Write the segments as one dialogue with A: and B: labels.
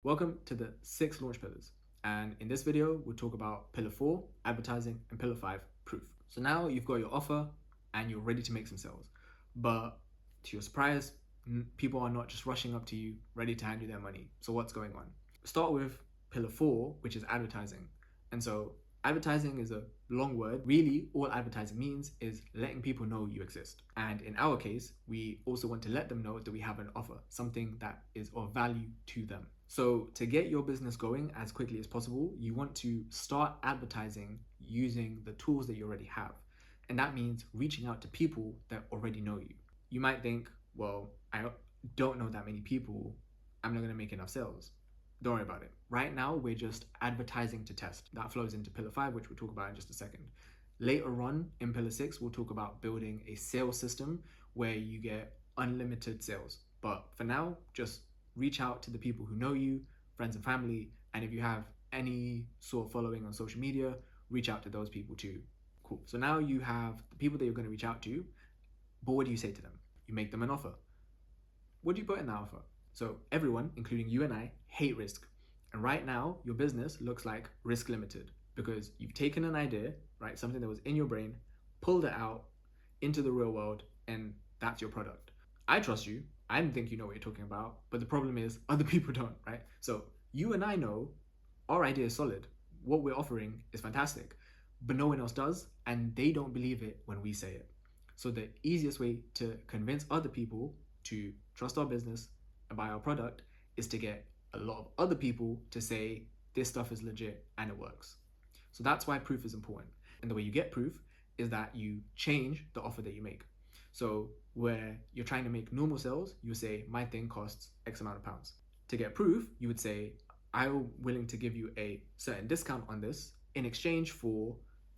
A: Welcome to the 6 launch pillars. And in this video, we'll talk about pillar 4, advertising, and pillar 5, proof. So now you've got your offer and you're ready to make some sales. But to your surprise, people are not just rushing up to you, ready to hand you their money. So what's going on? Start with pillar 4, which is advertising. And so advertising is a long word. Really, all advertising means is letting people know you exist. And in our case, we also want to let them know that we have an offer, something that is of value to them. So to get your business going as quickly as possible, you want to start advertising using the tools that you already have. And that means reaching out to people that already know you. You might think, well, I don't know that many people. I'm not going to make enough sales. Don't worry about it. Right now, we're just advertising to test. That flows into pillar 5, which we'll talk about in just a second. Later on in pillar 6, we'll talk about building a sales system where you get unlimited sales. But for now, just reach out to the people who know you, friends and family. And if you have any sort of following on social media, reach out to those people too. Cool. So now you have the people that you're going to reach out to, but what do you say to them? You make them an offer. What do you put in that offer? So everyone, including you and I, hate risk. And right now, your business looks like risk limited because you've taken an idea, right? Something that was in your brain, pulled it out into the real world, and that's your product. I trust you. I think you know what you're talking about, but the problem is other people don't, right? So you and I know our idea is solid. What we're offering is fantastic, but no one else does, and they don't believe it when we say it. So the easiest way to convince other people to trust our business and buy our product is to get a lot of other people to say this stuff is legit and it works. So that's why proof is important. And the way you get proof is that you change the offer that you make. So where you're trying to make normal sales, you say my thing costs X amount of pounds. To get proof, you would say I'm willing to give you a certain discount on this in exchange for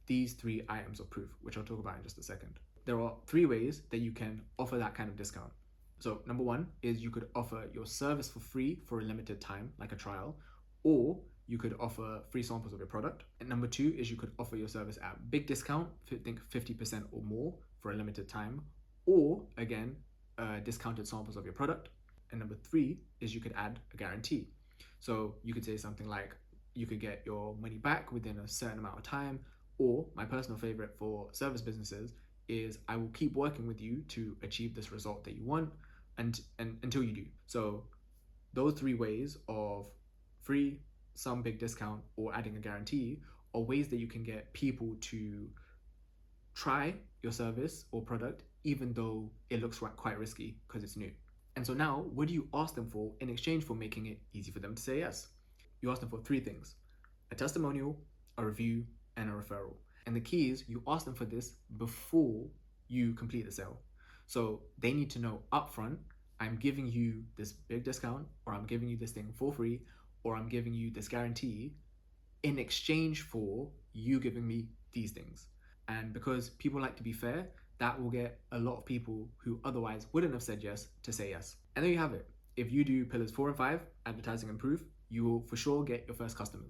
A: these 3 items of proof, which I'll talk about in just a second. There are 3 ways that you can offer that kind of discount. So number 1 is you could offer your service for free for a limited time, like a trial, or you could offer free samples of your product. And number 2 is you could offer your service at big discount, think 50% or more for a limited time, or again, discounted samples of your product. And number 3 is you could add a guarantee. So you could say something like, you could get your money back within a certain amount of time, or my personal favorite for service businesses is I will keep working with you to achieve this result that you want and until you do. So those 3 ways of free, some big discount, or adding a guarantee are ways that you can get people to try your service or product even though it looks quite risky because it's new. And so now, what do you ask them for in exchange for making it easy for them to say yes? You ask them for 3 things: a testimonial, a review, and a referral. And the key is you ask them for this before you complete the sale. So they need to know upfront, I'm giving you this big discount, or I'm giving you this thing for free, or I'm giving you this guarantee in exchange for you giving me these things. And because people like to be fair, that will get a lot of people who otherwise wouldn't have said yes to say yes. And there you have it. If you do pillars 4 and 5, advertising and proof, you will for sure get your first customers.